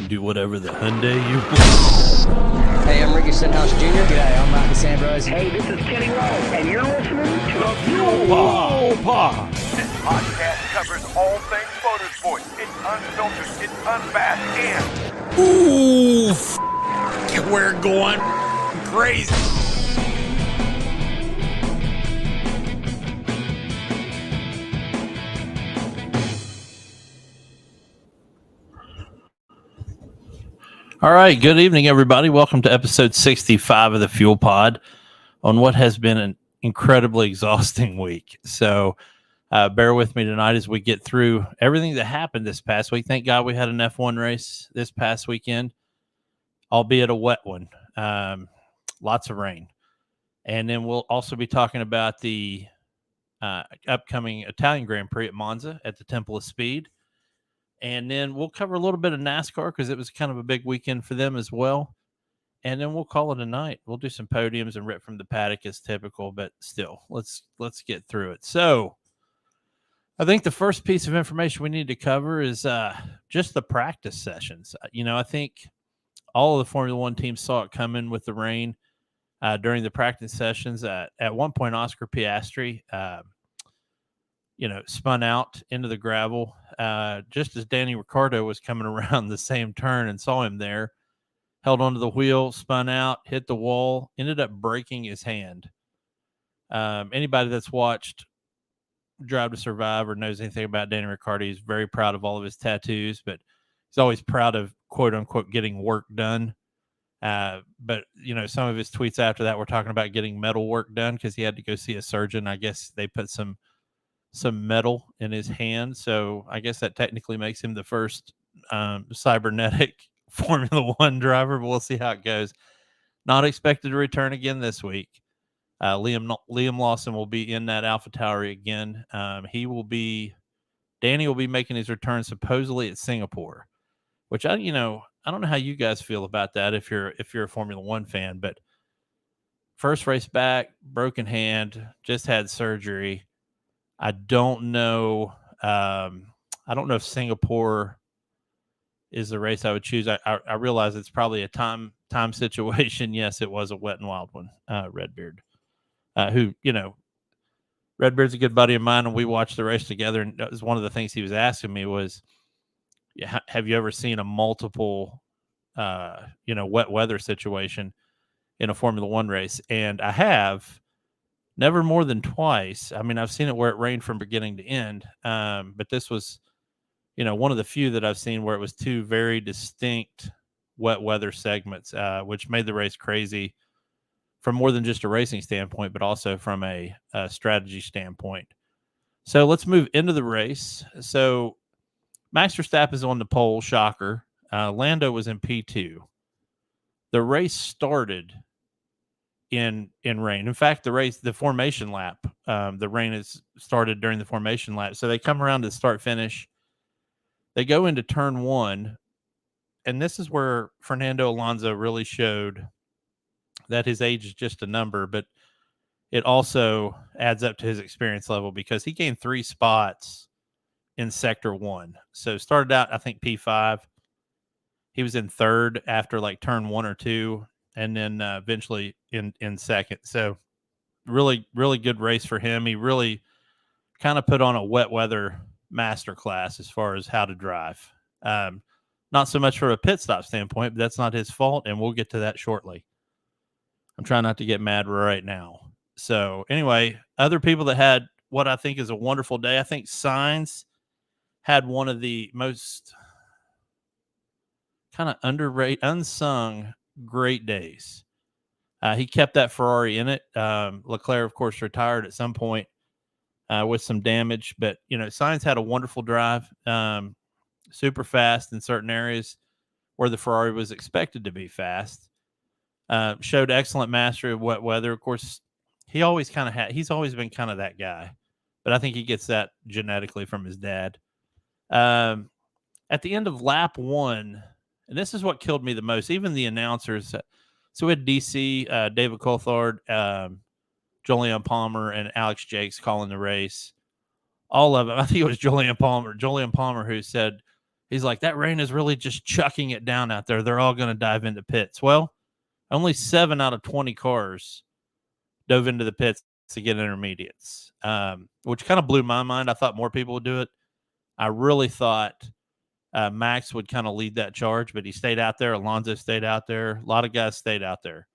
Do whatever the Hyundai you want. Hey, I'm Ricky Stenhouse Jr. G'day, I'm Marcus Ambrose. Hey, this is Kenny Rose, and you're listening to the Fuel Pod. This podcast covers all things motorsports. It's unfiltered, it's unmasked, and... Ooh, we're going crazy. All right, good evening, everybody. Welcome to episode 65 of the Fuel Pod on what has been an incredibly exhausting week. So bear with me tonight as we get through everything that happened this past week. Thank God we had an F1 race this past weekend, albeit a wet one. Lots of rain. And then we'll also be talking about the upcoming Italian Grand Prix at Monza at the Temple of Speed. And then we'll cover a little bit of NASCAR because it was kind of a big weekend for them as well. And then we'll call it a night. We'll do some podiums and rip from the paddock as typical, but still, let's get through it. So I think the first piece of information we need to cover is just the practice sessions. I think all of the Formula One teams saw it coming with the rain during the practice sessions. At one point, Oscar Piastri spun out into the gravel just as Danny Ricciardo was coming around the same turn and saw him there, held onto the wheel, spun out, hit the wall, ended up breaking his hand. Anybody that's watched Drive to Survive or knows anything about Danny Ricciardo, he's very proud of all of his tattoos, but he's always proud of, quote unquote, getting work done. But some of his tweets after that were talking about getting metal work done because he had to go see a surgeon. I guess they put some metal in his hand, so I guess that technically makes him the first cybernetic Formula One driver, but we'll see how it goes. Not expected to return again this week. Liam Lawson will be in that AlphaTauri again. Danny will be making his return supposedly at Singapore, which I don't know how you guys feel about that if you're a Formula One fan, but first race back, broken hand, just had surgery. I don't know. I don't know if Singapore is the race I would choose. I realize it's probably a time situation. Yes, it was a wet and wild one. Redbeard, Redbeard's a good buddy of mine, and we watched the race together. And that was one of the things he was asking me was, have you ever seen a multiple, wet weather situation in a Formula One race? And I have. Never more than twice. I mean, I've seen it where it rained from beginning to end, but this was, one of the few that I've seen where it was two very distinct wet weather segments, which made the race crazy from more than just a racing standpoint, but also from a strategy standpoint. So let's move into the race. So Max Verstappen is on the pole, shocker. Lando was in P2. The race started in rain. In fact, the formation lap, the rain has started during the formation lap. So they come around to start finish. They go into turn one, and this is where Fernando Alonso really showed that his age is just a number, but it also adds up to his experience level because he gained 3 spots in sector 1. So started out, I think, P5. He was in third after like turn 1 or 2. And then eventually in second. So really, really good race for him. He really kind of put on a wet weather masterclass as far as how to drive. Not so much from a pit stop standpoint, but that's not his fault, and we'll get to that shortly. I'm trying not to get mad right now. So anyway, other people that had what I think is a wonderful day, I think Sainz had one of the most kind of underrated, unsung great days. He kept that Ferrari in it. Leclerc, of course, retired at some point with some damage. But, Sainz had a wonderful drive, super fast in certain areas where the Ferrari was expected to be fast. Showed excellent mastery of wet weather. Of course, he's always been kind of that guy, but I think he gets that genetically from his dad. At the end of lap 1, and this is what killed me the most, even the announcers. So we had DC, David Coulthard, Julian Palmer, and Alex Jakes calling the race. All of them. I think it was Julian Palmer who said, he's like, that rain is really just chucking it down out there. They're all going to dive into pits. Well, only 7 out of 20 cars dove into the pits to get intermediates, which kind of blew my mind. I thought more people would do it. I really thought Max would kind of lead that charge, but he stayed out there. Alonso stayed out there. A lot of guys stayed out there.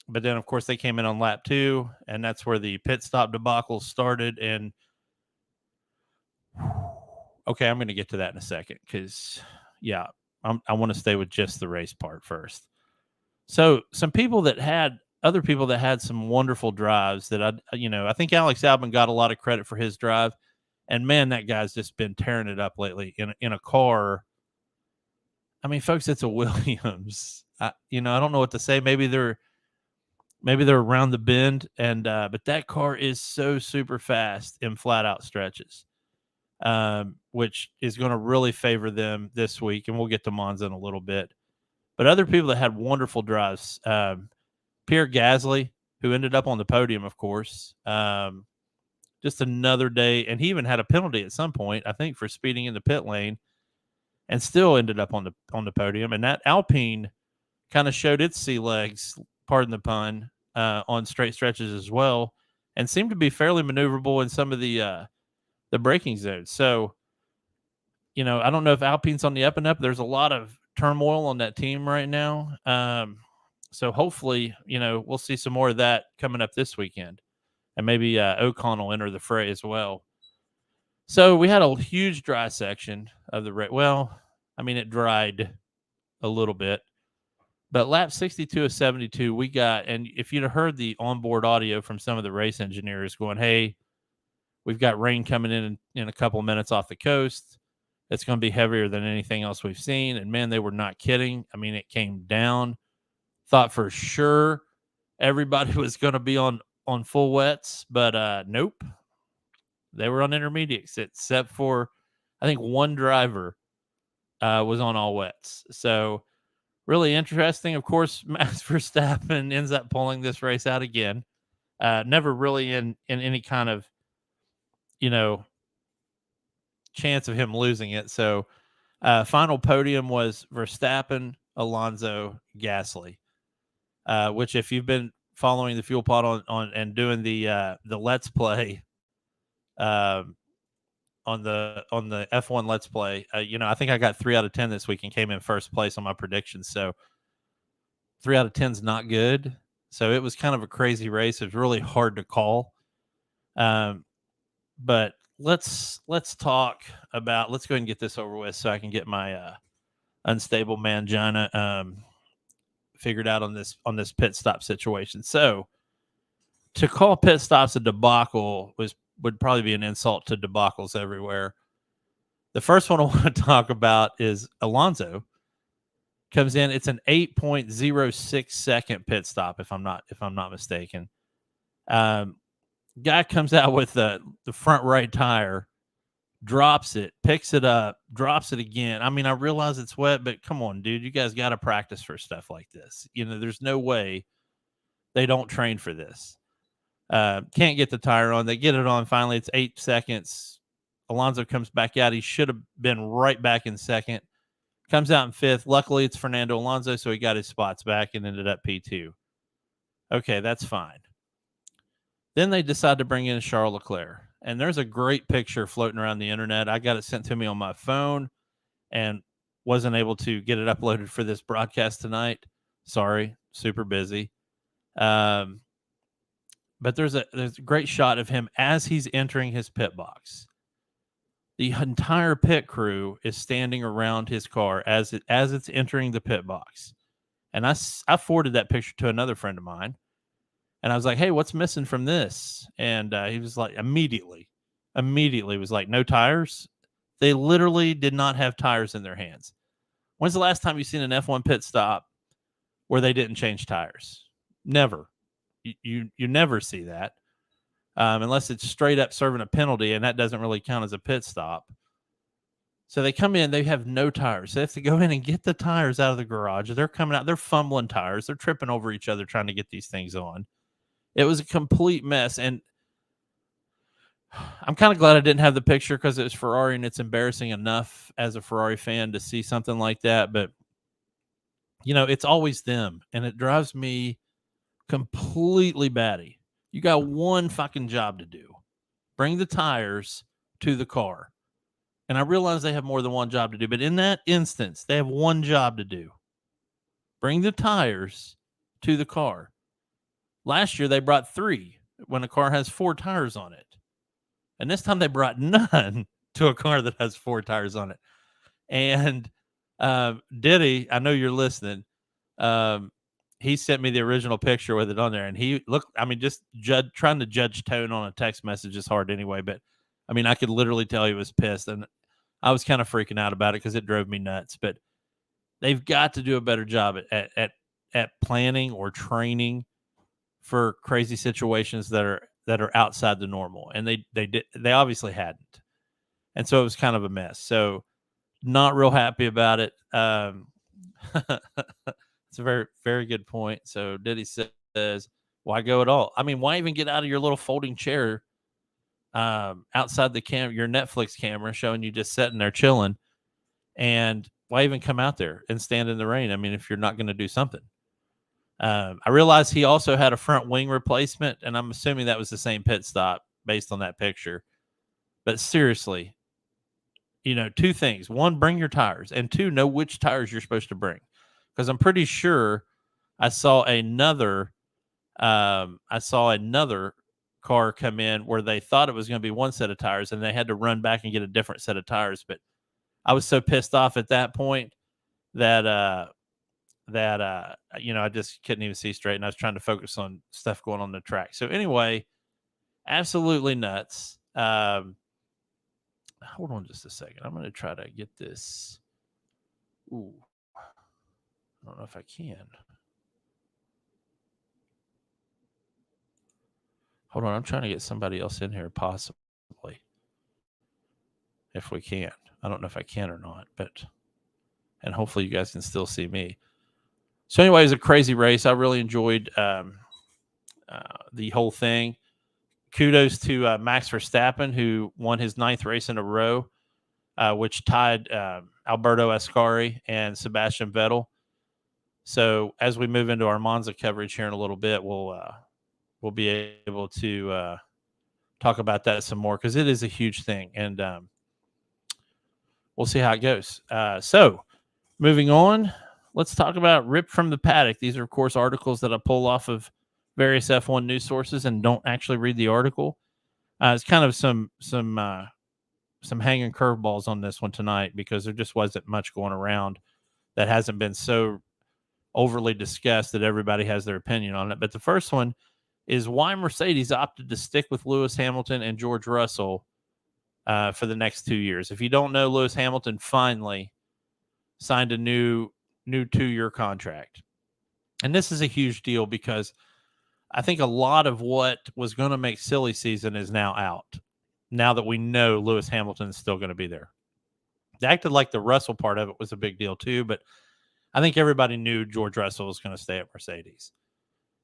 But then, of course, they came in on lap 2, and that's where the pit stop debacle started. And, okay, I'm going to get to that in a second because, yeah, I want to stay with just the race part first. So other people that had some wonderful drives that I think Alex Albon got a lot of credit for his drive. And, man, that guy's just been tearing it up lately in a car. I mean, folks, it's a Williams. I don't know what to say. Maybe they're around the bend, but that car is so super fast in flat out stretches, which is going to really favor them this week. And we'll get to Monza in a little bit. But other people that had wonderful drives, Pierre Gasly, who ended up on the podium, of course, just another day. And he even had a penalty at some point, I think, for speeding in the pit lane, and still ended up on the podium. And that Alpine kind of showed its sea legs, pardon the pun, on straight stretches as well, and seemed to be fairly maneuverable in some of the braking zones. So, I don't know if Alpine's on the up and up. There's a lot of turmoil on that team right now. So hopefully, we'll see some more of that coming up this weekend, and maybe Ocon will enter the fray as well. So we had a huge dry section of the race. Well, I mean, it dried a little bit. But lap 62 of 72, we got, and if you'd have heard the onboard audio from some of the race engineers going, hey, we've got rain coming in a couple of minutes off the coast. It's going to be heavier than anything else we've seen. And, man, they were not kidding. I mean, it came down. Thought for sure everybody was going to be on full wets, but nope. They were on intermediates, except for, I think, one driver was on all wets. So, really interesting. Of course, Max Verstappen ends up pulling this race out again. Never really in any kind of, chance of him losing it. So, final podium was Verstappen, Alonso, Gasly, which if you've been following the Fuel Pod on and doing the Let's Play, on the F1 Let's Play, I think I got 3 out of 10 this week and came in first place on my predictions. So 3 out of 10 is not good. So it was kind of a crazy race. It was really hard to call. But let's talk about, let's go ahead and get this over with so I can get my unstable mangina figured out on this pit stop situation. So to call pit stops a debacle would probably be an insult to debacles everywhere. The first one I want to talk about is Alonso comes in. It's an 8.06 second pit stop, if I'm not mistaken. Guy comes out with the front right tire, drops it, picks it up, drops it again. I mean, I realize it's wet, but come on, dude, you guys got to practice for stuff like this. There's no way they don't train for this. Can't get the tire on. They get it on finally. It's 8 seconds. Alonso comes back out. He should have been right back in second. Comes out in fifth. Luckily, it's Fernando Alonso, so he got his spots back and ended up P2. Okay, that's fine. Then they decide to bring in Charles Leclerc. And there's a great picture floating around the internet. I got it sent to me on my phone and wasn't able to get it uploaded for this broadcast tonight. Sorry, super busy. But there's a great shot of him as he's entering his pit box. The entire pit crew is standing around his car as it's entering the pit box. And I forwarded that picture to another friend of mine. And I was like, "Hey, what's missing from this?" And he was like, immediately was like, "No tires." They literally did not have tires in their hands. When's the last time you seen an F1 pit stop where they didn't change tires? Never. You never see that, unless it's straight up serving a penalty, and that doesn't really count as a pit stop. So they come in, they have no tires. They have to go in and get the tires out of the garage. They're coming out, they're fumbling tires, they're tripping over each other trying to get these things on. It was a complete mess, and I'm kind of glad I didn't have the picture because it was Ferrari, and it's embarrassing enough as a Ferrari fan to see something like that. But it's always them, and it drives me completely batty. You got one fucking job to do: bring the tires to the car. And I realize they have more than one job to do, but in that instance, they have one job to do: bring the tires to the car. Last year, they brought 3 when a car has 4 tires on it. And this time, they brought none to a car that has 4 tires on it. And Diddy, I know you're listening. He sent me the original picture with it on there. And he looked, just trying to judge tone on a text message is hard anyway. But I could literally tell he was pissed. And I was kind of freaking out about it because it drove me nuts. But they've got to do a better job at planning or training for crazy situations that are outside the normal, and they obviously hadn't, and so it was kind of a mess. So not real happy about it. It's a very, very good point. So Diddy says, "Why go at all? Why even get out of your little folding chair outside the your Netflix camera, showing you just sitting there chilling, and why even come out there and stand in the rain? If you're not going to do something." I realized he also had a front wing replacement, and I'm assuming that was the same pit stop based on that picture. But seriously, 2 things: 1, bring your tires, and 2, know which tires you're supposed to bring. Because I'm pretty sure I saw another car come in where they thought it was going to be one set of tires, and they had to run back and get a different set of tires. But I was so pissed off at that point that I just couldn't even see straight, and I was trying to focus on stuff going on the track. So anyway, absolutely nuts. Hold on just a second. I'm going to try to get this. Ooh, I don't know if I can. Hold on. I'm trying to get somebody else in here, possibly, if we can. I don't know if I can or not, and hopefully you guys can still see me. So anyway, it was a crazy race. I really enjoyed the whole thing. Kudos to Max Verstappen, who won his 9th race in a row, which tied Alberto Ascari and Sebastian Vettel. So as we move into our Monza coverage here in a little bit, we'll be able to talk about that some more, because it is a huge thing, and we'll see how it goes. So moving on, let's talk about Ripped from the Paddock. These are, of course, articles that I pull off of various F1 news sources and don't actually read the article. It's kind of some hanging curveballs on this one tonight, because there just wasn't much going around that hasn't been so overly discussed that everybody has their opinion on it. But the first one is why Mercedes opted to stick with Lewis Hamilton and George Russell for the next 2 years. If you don't know, Lewis Hamilton finally signed a new 2-year contract. And this is a huge deal, because I think a lot of what was going to make silly season is now out, now that we know Lewis Hamilton is still going to be there. They acted like the Russell part of it was a big deal too, but I think everybody knew George Russell was going to stay at Mercedes.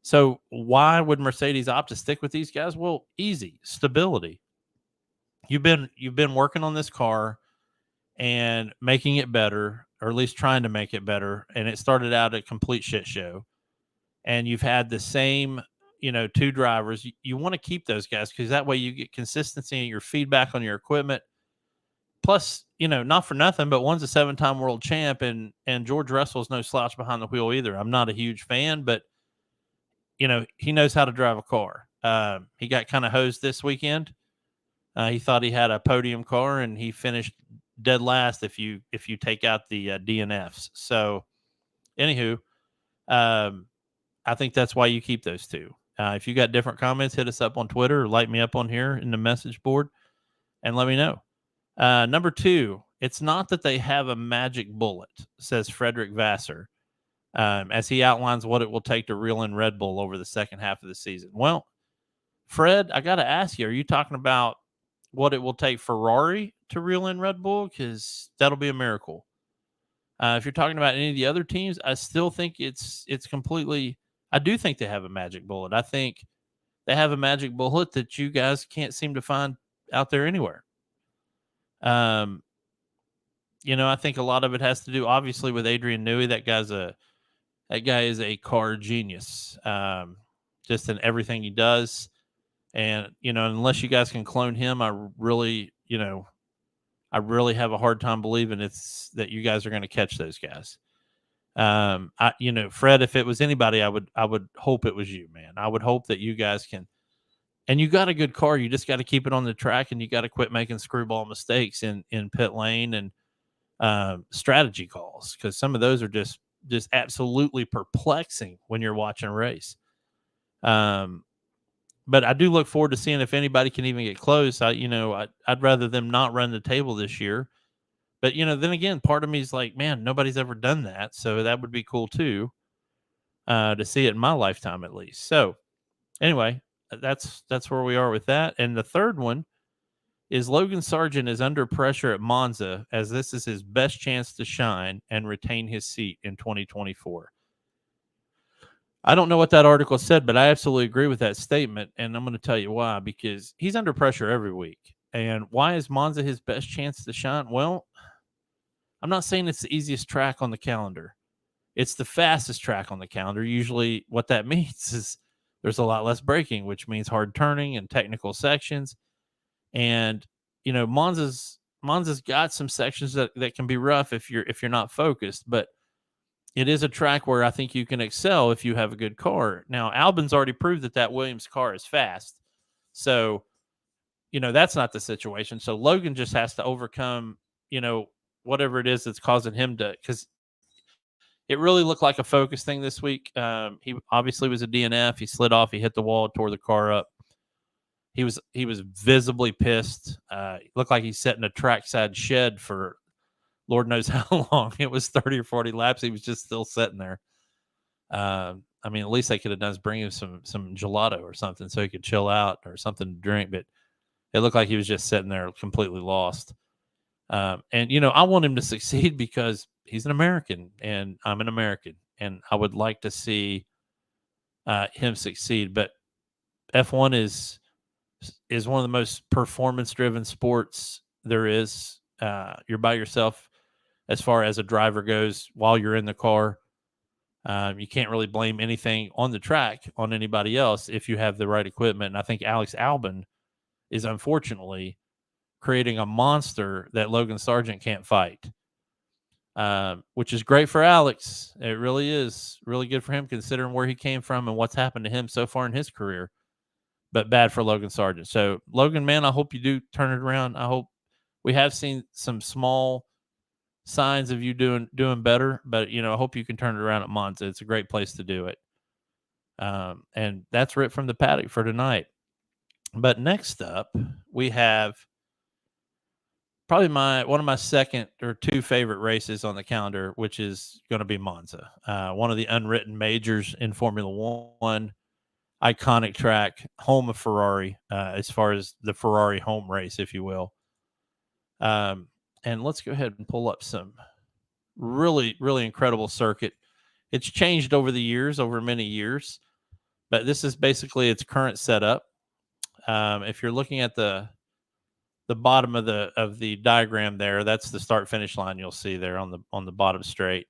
So why would Mercedes opt to stick with these guys? Well, easy. Stability. You've been working on this car and making it better, or at least trying to make it better, and it started out a complete shit show. And you've had the same, 2 drivers. You want to keep those guys, because that way you get consistency in your feedback on your equipment. Plus, not for nothing, but one's a 7-time world champ, and George Russell's no slouch behind the wheel either. I'm not a huge fan, but he knows how to drive a car. He got kind of hosed this weekend. He thought he had a podium car, and he finished dead last if you take out the DNFs. So, anywho, I think that's why you keep those 2. If you got different comments, hit us up on Twitter or light me up on here in the message board and let me know. Number 2, it's not that they have a magic bullet, says Frederick Vassar, as he outlines what it will take to reel in Red Bull over the second half of the season. Well, Fred, I got to ask you, are you talking about what it will take Ferrari to reel in Red Bull? Because that'll be a miracle. If you're talking about any of the other teams, I still think it's completely. I do think they have a magic bullet. I think they have a magic bullet that you guys can't seem to find out there anywhere. I think a lot of it has to do, obviously, with Adrian Newey. That guy is a car genius, just in everything he does. And unless you guys can clone him, I really have a hard time believing that you guys are going to catch those guys. Fred, if it was anybody, I would hope it was you, man. I would hope that you guys can, and you got a good car. You just got to keep it on the track, and you got to quit making screwball mistakes in pit lane and strategy calls, because some of those are just absolutely perplexing when you're watching a race. But I do look forward to seeing if anybody can even get close. I'd rather them not run the table this year. But, then again, part of me is like, man, nobody's ever done that. So that would be cool too, to see it in my lifetime at least. So anyway, that's where we are with that. And the third one is Logan Sargent is under pressure at Monza, as this is his best chance to shine and retain his seat in 2024. I don't know what that article said, but I absolutely agree with that statement, and I'm going to tell you why. Because he's under pressure every week. And why is Monza his best chance to shine? Well, I'm not saying it's the easiest track on the calendar. It's the fastest track on the calendar. Usually what that means is there's a lot less braking, which means hard turning and technical sections. And, Monza's got some sections that can be rough if you're not focused, but it is a track where I think you can excel if you have a good car. Now, Albon's already proved that Williams car is fast. So, that's not the situation. So Logan just has to overcome, whatever it is that's causing him to, because it really looked like a focus thing this week. He obviously was a DNF. He slid off. He hit the wall, tore the car up. He was visibly pissed. Looked like he sat in a trackside shed for Lord knows how long. It was 30 or 40 laps. He was just still sitting there. At least they could have done is bring him some gelato or something so he could chill out or something to drink. But it looked like he was just sitting there completely lost. I want him to succeed because he's an American and I'm an American, and I would like to see him succeed. But F1 is one of the most performance-driven sports there is. You're by yourself as far as a driver goes while you're in the car. You can't really blame anything on the track on anybody else if you have the right equipment. And I think Alex Albon is unfortunately creating a monster that Logan Sargent can't fight, which is great for Alex. It really is really good for him considering where he came from and what's happened to him so far in his career, but bad for Logan Sargent. So Logan, man, I hope you do turn it around. I hope we have seen some small signs of you doing better, but I hope you can turn it around at Monza. It's a great place to do it. And that's it from the paddock for tonight. But next up, we have probably one of my second or two favorite races on the calendar, which is going to be Monza. One of the unwritten majors in Formula One, iconic track, home of Ferrari, as far as the Ferrari home race, if you will. And let's go ahead and pull up some really, really incredible circuit. It's changed over many years, but this is basically its current setup. If you're looking at the bottom of the diagram there, that's the start finish line you'll see there on the bottom straight.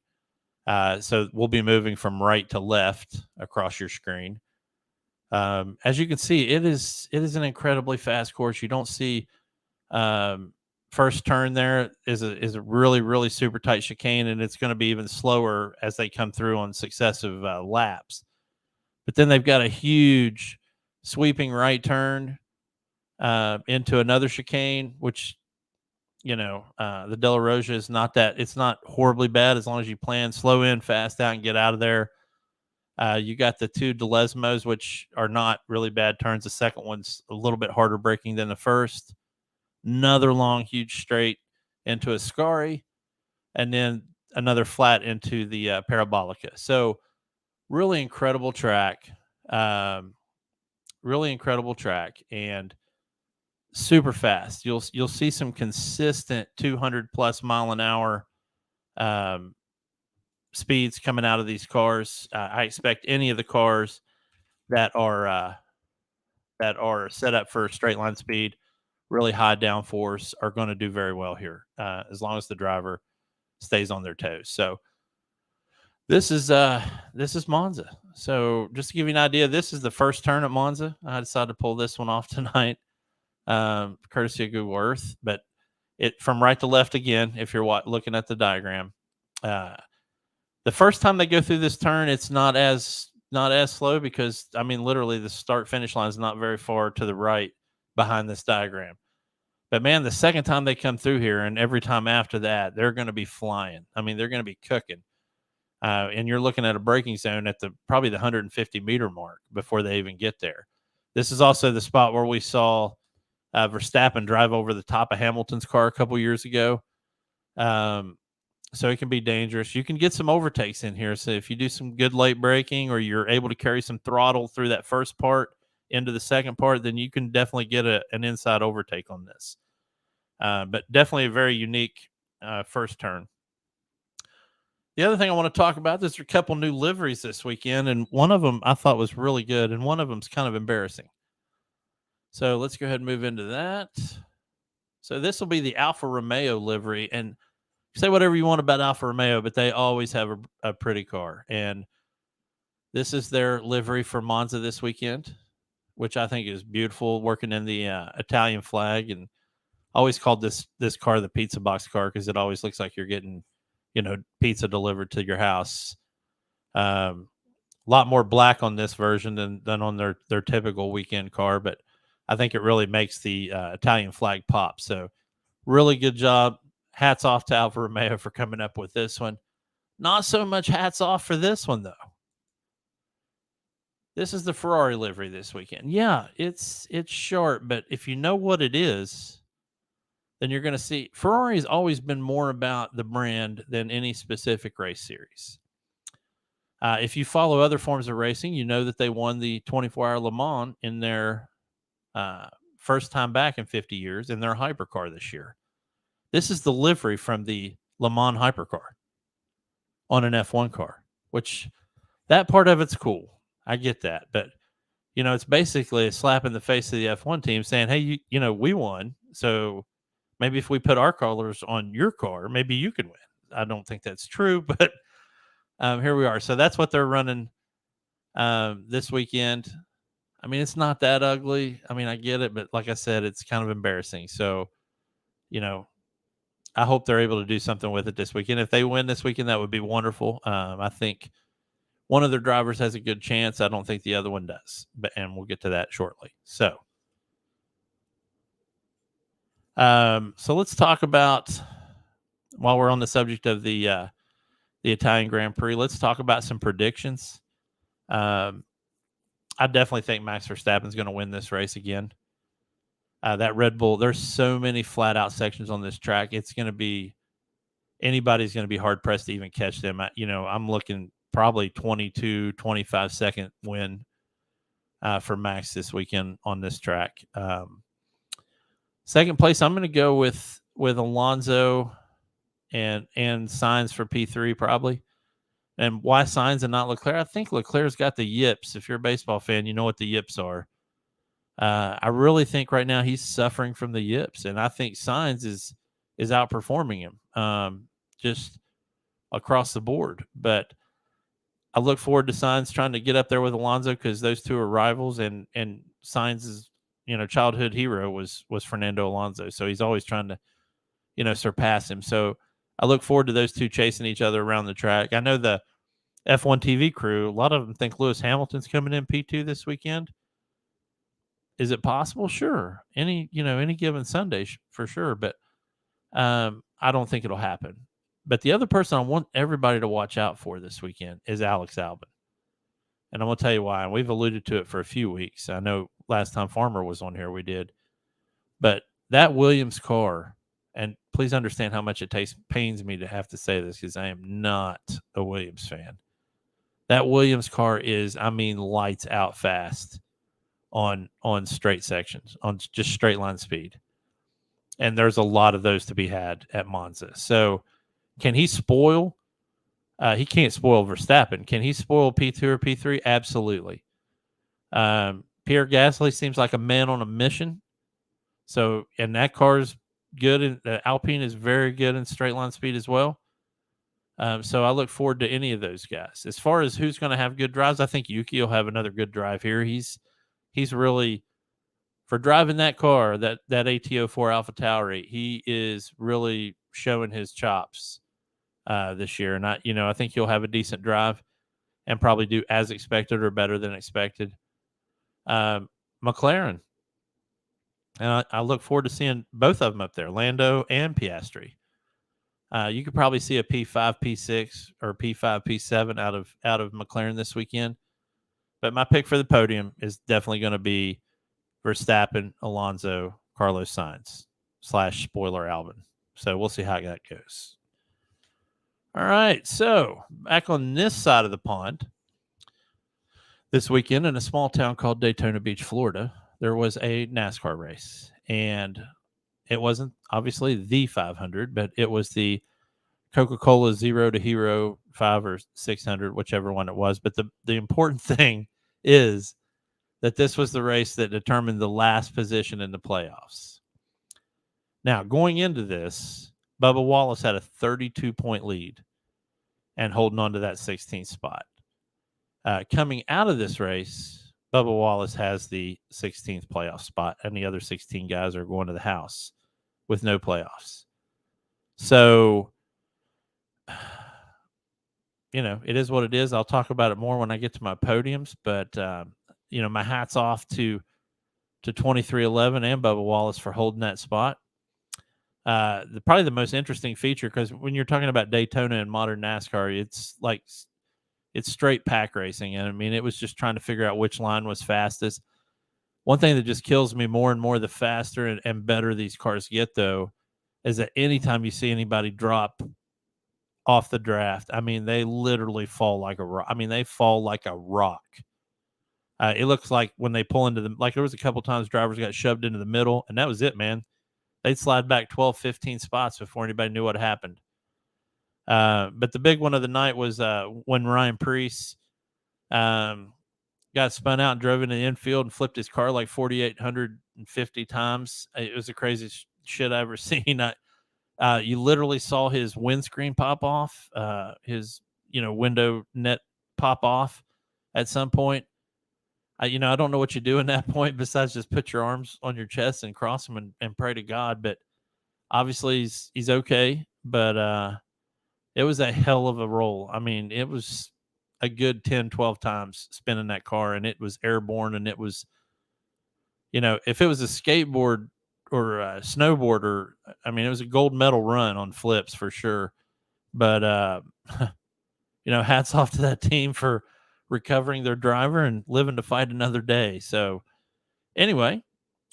So we'll be moving from right to left across your screen. As you can see, it is an incredibly fast course. You don't see first turn there is a really, really super tight chicane, and it's going to be even slower as they come through on successive laps. But then they've got a huge sweeping right turn into another chicane, which, the De La Roja is it's not horribly bad as long as you plan slow in, fast out, and get out of there. You got the two Delesmos, which are not really bad turns. The second one's a little bit harder braking than the first. Another long, huge straight into a Scari, and then another flat into the Parabolica. So really incredible track. Really incredible track, and super fast. You'll see some consistent 200 plus mile an hour um, speeds coming out of these cars. I expect any of the cars that are set up for straight line speed, really high downforce, are going to do very well here, as long as the driver stays on their toes. So this is Monza. So just to give you an idea, this is the first turn at Monza. I decided to pull this one off tonight, courtesy of Google Earth. But it from right to left again. If you're looking at the diagram, the first time they go through this turn, it's not as slow because I mean literally the start finish line is not very far to the right behind this diagram. But man, the second time they come through here and every time after that, they're going to be flying. I mean, they're going to be cooking. And you're looking at a braking zone at probably the 150 meter mark before they even get there. This is also the spot where we saw Verstappen drive over the top of Hamilton's car a couple years ago. So it can be dangerous. You can get some overtakes in here. So if you do some good late braking or you're able to carry some throttle through that first part into the second part, then you can definitely get an inside overtake on this. But definitely a very unique first turn. The other thing I want to talk about, there's a couple new liveries this weekend, and one of them I thought was really good, and one of them's kind of embarrassing. So let's go ahead and move into that. So this will be the Alfa Romeo livery, and say whatever you want about Alfa Romeo, but they always have a pretty car. And this is their livery for Monza this weekend, which I think is beautiful, working in the Italian flag. And I always called this car the pizza box car because it always looks like you're getting, pizza delivered to your house. A lot more black on this version than on their typical weekend car, but I think it really makes the Italian flag pop. So really good job. Hats off to Alfa Romeo for coming up with this one. Not so much hats off for this one, though. This is the Ferrari livery this weekend. Yeah, it's sharp, but if you know what it is, then you're going to see Ferrari's always been more about the brand than any specific race series. If you follow other forms of racing, you know that they won the 24-hour Le Mans in their first time back in 50 years in their hypercar this year. This is the livery from the Le Mans hypercar on an F1 car, which that part of it's cool. I get that. But, it's basically a slap in the face of the F1 team saying, hey, we won. So maybe if we put our colors on your car, maybe you can win. I don't think that's true, but here we are. So that's what they're running this weekend. I mean, it's not that ugly. I mean, I get it. But like I said, it's kind of embarrassing. So, I hope they're able to do something with it this weekend. If they win this weekend, that would be wonderful. I think one of their drivers has a good chance. I don't think the other one does, and we'll get to that shortly. So let's talk about, while we're on the subject of the Italian Grand Prix, let's talk about some predictions. I definitely think Max Verstappen's going to win this race again. That Red Bull, there's so many flat out sections on this track. It's going to be, anybody's going to be hard pressed to even catch them. I'm looking probably 22, 25 second win for Max this weekend on this track. Second place, I'm going to go with Alonso and Sainz for P3 probably. And why Sainz and not Leclerc? I think Leclerc's got the yips. If you're a baseball fan, you know what the yips are. I really think right now he's suffering from the yips, and I think Sainz is outperforming him just across the board. But I look forward to Sainz trying to get up there with Alonso because those two are rivals, and Sainz's childhood hero was Fernando Alonso, so he's always trying to surpass him. So I look forward to those two chasing each other around the track. I know the F1 TV crew, a lot of them think Lewis Hamilton's coming in P2 this weekend. Is it possible? Sure. Any given Sunday for sure. But I don't think it'll happen. But the other person I want everybody to watch out for this weekend is Alex Albon. And I'm going to tell you why. And we've alluded to it for a few weeks. I know last time Farmer was on here, we did. But that Williams car, and please understand how much it pains me to have to say this because I am not a Williams fan. That Williams car is, I mean, lights out fast on straight sections, on just straight line speed. And there's a lot of those to be had at Monza. So can he spoil? He can't spoil Verstappen. Can he spoil P2 or P3? Absolutely. Pierre Gasly seems like a man on a mission. So, and that car is good. And the Alpine is very good in straight line speed as well. So I look forward to any of those guys. As far as who's going to have good drives, I think Yuki will have another good drive here. He's really, for driving that car, that AT04 Alpha Tauri, he is really showing his chops this year. And I think he'll have a decent drive and probably do as expected or better than expected. McLaren, and I look forward to seeing both of them up there, Lando and Piastri. You could probably see a P5, P6, or P5, P7 out of McLaren this weekend. But my pick for the podium is definitely going to be Verstappen, Alonso, Carlos Sainz / spoiler Albon. So we'll see how that goes. All right, so back on this side of the pond, this weekend in a small town called Daytona Beach, Florida, there was a NASCAR race. And it wasn't obviously the 500, but it was the Coca-Cola 0 to Hero 5 or 600, whichever one it was. But the important thing is that this was the race that determined the last position in the playoffs. Now, going into this, Bubba Wallace had a 32-point lead and holding on to that 16th spot. Coming out of this race, Bubba Wallace has the 16th playoff spot, and the other 16 guys are going to the house with no playoffs. So, it is what it is. I'll talk about it more when I get to my podiums, but, my hat's off to 2311 and Bubba Wallace for holding that spot. Probably the most interesting feature, because when you're talking about Daytona and modern NASCAR, it's straight pack racing. And I mean, it was just trying to figure out which line was fastest. One thing that just kills me more and more the faster and better these cars get, though, is that anytime you see anybody drop off the draft, I mean, they literally fall like a rock. I mean, they fall like a rock. It looks like when they pull into there was a couple times drivers got shoved into the middle, and that was it, man. They'd slide back 12, 15 spots before anybody knew what happened. But the big one of the night was when Ryan Preece got spun out and drove into the infield and flipped his car like 4,850 times. It was the craziest shit I ever seen. You literally saw his windscreen pop off, his window net pop off at some point. I don't know what you do in that point besides just put your arms on your chest and cross them and pray to God. But obviously he's okay. But it was a hell of a roll. I mean, it was a good 10, 12 times spinning that car, and it was airborne. And it was, if it was a skateboard or a snowboarder, I mean, it was a gold medal run on flips for sure. But, hats off to that team for recovering their driver and living to fight another day. So anyway,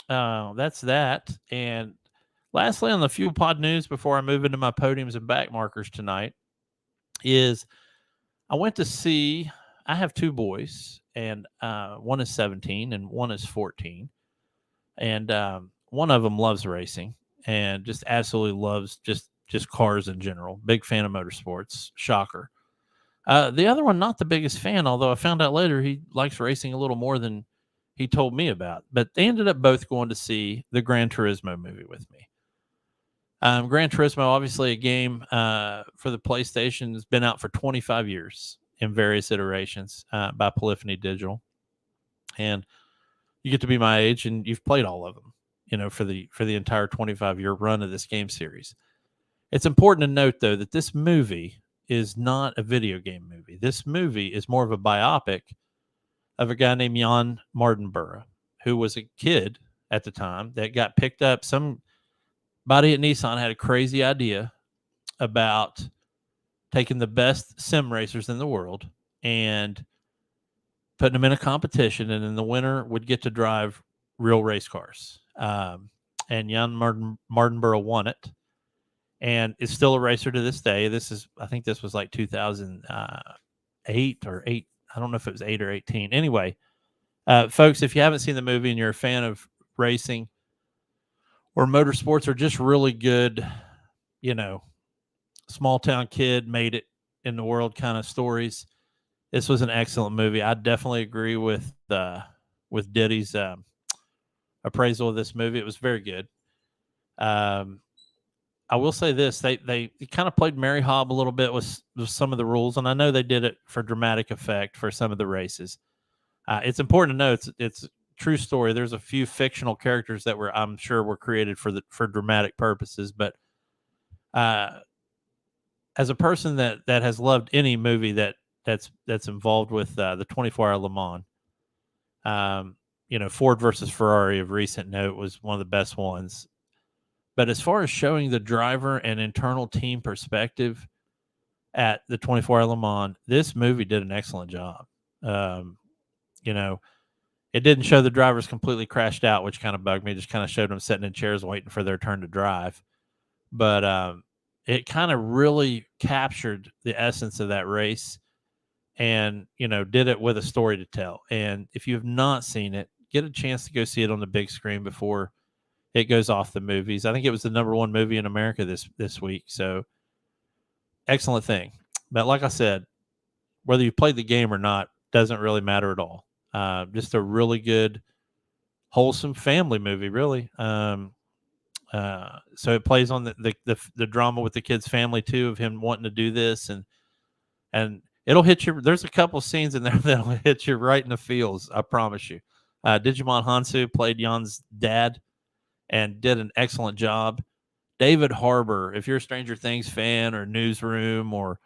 that's that. And lastly, on the Fuel Pod news, before I move into my podiums and back markers tonight, is I went to see, I have two boys, and one is 17 and one is 14. And one of them loves racing and just absolutely loves just cars in general. Big fan of motorsports. Shocker. The other one, not the biggest fan, although I found out later he likes racing a little more than he told me about. But they ended up both going to see the Gran Turismo movie with me. Gran Turismo, obviously a game for the PlayStation, has been out for 25 years in various iterations by Polyphony Digital. And you get to be my age and you've played all of them, for the entire 25-year run of this game series. It's important to note, though, that this movie is not a video game movie. This movie is more of a biopic of a guy named Jan Mardenborough, who was a kid at the time that got picked up. Somebody at Nissan had a crazy idea about taking the best sim racers in the world and putting them in a competition, and then the winner would get to drive real race cars. And Jan Mardenborough won it, and is still a racer to this day. I think this was like 2008 or 8. I don't know if it was 8 or 18. Anyway, folks, if you haven't seen the movie and you're a fan of racing or motorsports or just really good, small town kid made it in the world kind of stories, this was an excellent movie. I definitely agree with Diddy's appraisal of this movie. It was very good. I will say this: they kind of played Mary Hobb a little bit with some of the rules, and I know they did it for dramatic effect for some of the races. It's important to know it's a true story. There's a few fictional characters that I'm sure were created for dramatic purposes, but as a person that has loved any movie that's involved with the 24-hour Le Mans, Ford versus Ferrari of recent note was one of the best ones. But as far as showing the driver and internal team perspective at the 24-hour Le Mans, this movie did an excellent job. It didn't show the drivers completely crashed out, which kind of bugged me. It just kind of showed them sitting in chairs waiting for their turn to drive. But it kind of really captured the essence of that race and, did it with a story to tell. And if you have not seen it, get a chance to go see it on the big screen before it goes off the movies. I think it was the #1 movie in America this week. So excellent thing. But like I said, whether you played the game or not doesn't really matter at all. Just a really good, wholesome family movie, really. So it plays on the drama with the kid's family too, of him wanting to do this, and it'll hit you. There's a couple scenes in there that'll hit you right in the feels. I promise you. Digimon Hansu played Jan's dad and did an excellent job. David Harbour, if you're a Stranger Things fan or Newsroom or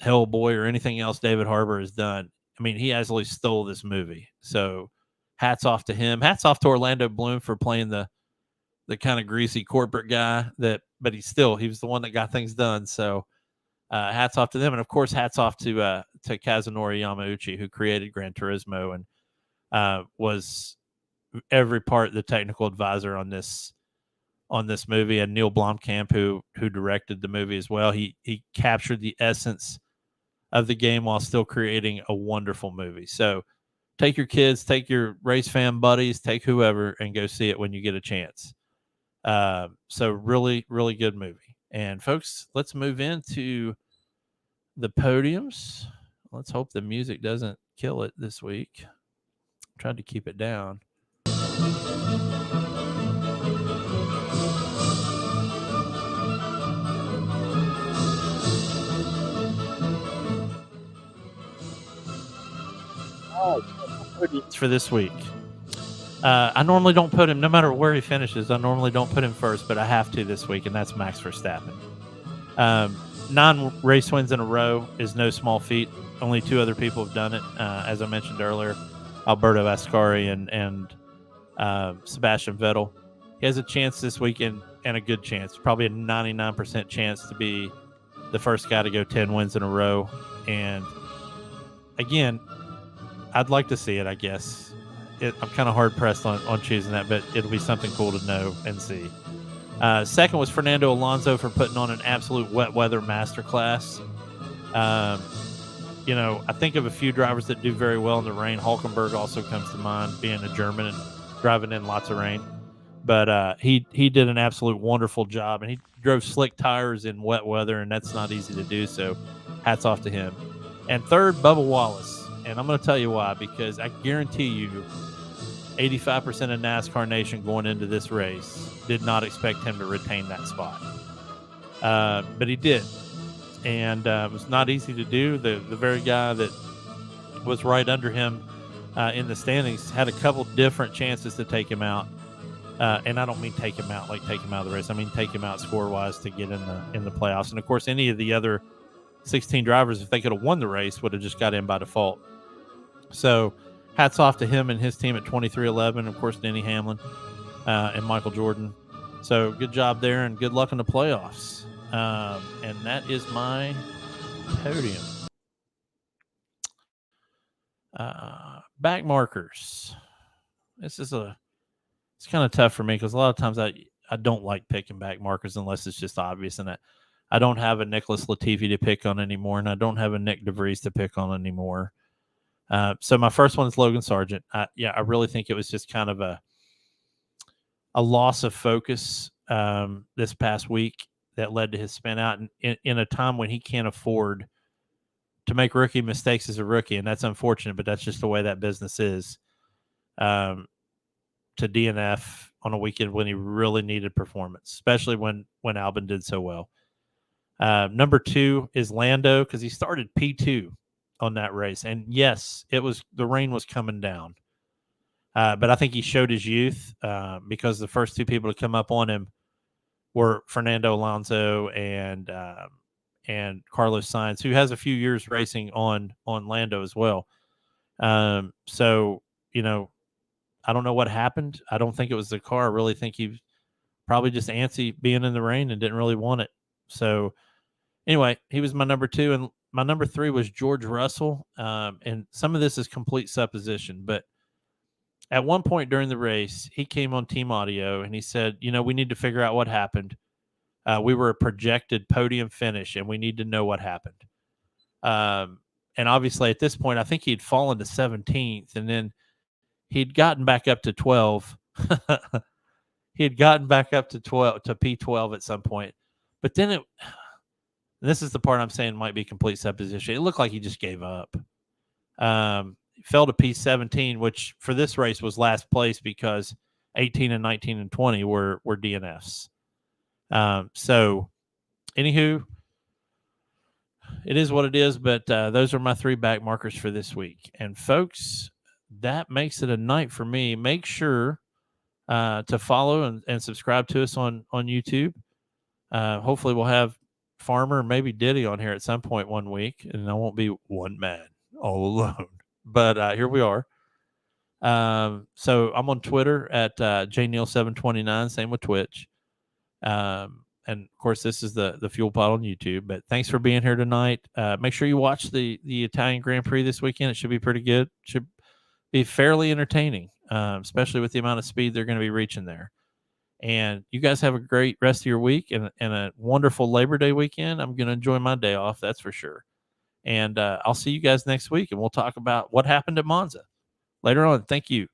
Hellboy or anything else David Harbour has done, I mean, he absolutely stole this movie. So hats off to him. Hats off to Orlando Bloom for playing the kind of greasy corporate guy but he was the one that got things done. So hats off to them. And of course, hats off to Kazunori Yamauchi, who created Gran Turismo and was every part the technical advisor on this movie, and Neil Blomkamp, who directed the movie as well. He captured the essence of the game while still creating a wonderful movie. So take your kids, take your race fan buddies, take whoever, and go see it when you get a chance. So really, really good movie. And folks, let's move into the podiums. Let's hope the music doesn't kill it this week. Tried to keep it down. For this week. I normally don't put him, no matter where he finishes, I normally don't put him first, but I have to this week, and that's Max Verstappen. 9 race wins in a row is no small feat. Only 2 other people have done it. As I mentioned earlier, Alberto Ascari and Sebastian Vettel. He has a chance this weekend, and a good chance, probably a 99% chance to be the first guy to go 10 wins in a row. And again, I'd like to see it, I guess. I'm kind of hard-pressed on choosing that, but it'll be something cool to know and see. Second was Fernando Alonso for putting on an absolute wet weather masterclass. I think of a few drivers that do very well in the rain. Hulkenberg also comes to mind, being a German and driving in lots of rain. But he did an absolute wonderful job, and he drove slick tires in wet weather, and that's not easy to do, so hats off to him. And third, Bubba Wallace. And I'm going to tell you why, because I guarantee you 85% of NASCAR Nation going into this race did not expect him to retain that spot. But he did. And it was not easy to do. The very guy that was right under him in the standings had a couple different chances to take him out. And I don't mean take him out like take him out of the race. I mean take him out score-wise to get in the playoffs. And, of course, any of the other 16 drivers, if they could have won the race, would have just got in by default. So hats off to him and his team at 23XI. Of course, Denny Hamlin and Michael Jordan. So good job there, and good luck in the playoffs. And that is my podium. Back markers. It's kind of tough for me because a lot of times I don't like picking back markers unless it's just obvious, and I don't have a Nicholas Latifi to pick on anymore, and I don't have a Nick DeVries to pick on anymore. So my first one is Logan Sargent. I really think it was just kind of a loss of focus this past week that led to his spin out in a time when he can't afford to make rookie mistakes as a rookie, and that's unfortunate, but that's just the way that business is. To DNF on a weekend when he really needed performance, especially when Albin did so well. Number 2 is Lando because he started P2 on that race, and yes, the rain was coming down, but I think he showed his youth because the first 2 people to come up on him were Fernando Alonso and Carlos Sainz, who has a few years racing on Lando as well. So I don't know what happened. I don't think it was the car. I really think he probably just antsy being in the rain and didn't really want it. So anyway, he was my number 2, and my number 3 was George Russell. And some of this is complete supposition, but at one point during the race, he came on team audio and he said, we need to figure out what happened. We were a projected podium finish and we need to know what happened. And obviously at this point, I think he'd fallen to 17th, and then he'd gotten back up to 12. He had gotten back up to P12 at some point. But then this is the part I'm saying might be complete supposition. It looked like he just gave up. Fell to P17, which for this race was last place because 18 and 19 and 20 were DNFs. So anywho, it is what it is, but those are my 3 back markers for this week. And folks, that makes it a night for me. Make sure to follow and subscribe to us on YouTube. Hopefully we'll have Farmer, maybe Diddy on here at some point one week, and I won't be one man all alone. But here we are. So I'm on Twitter at jneil729, same with Twitch. And of course, this is the Fuel Pod on YouTube. But thanks for being here tonight. Make sure you watch the Italian Grand Prix this weekend. It should be pretty good. Should be fairly entertaining, especially with the amount of speed they're going to be reaching there. And you guys have a great rest of your week and a wonderful Labor Day weekend. I'm going to enjoy my day off, that's for sure. And I'll see you guys next week, and we'll talk about what happened at Monza later on. Thank you.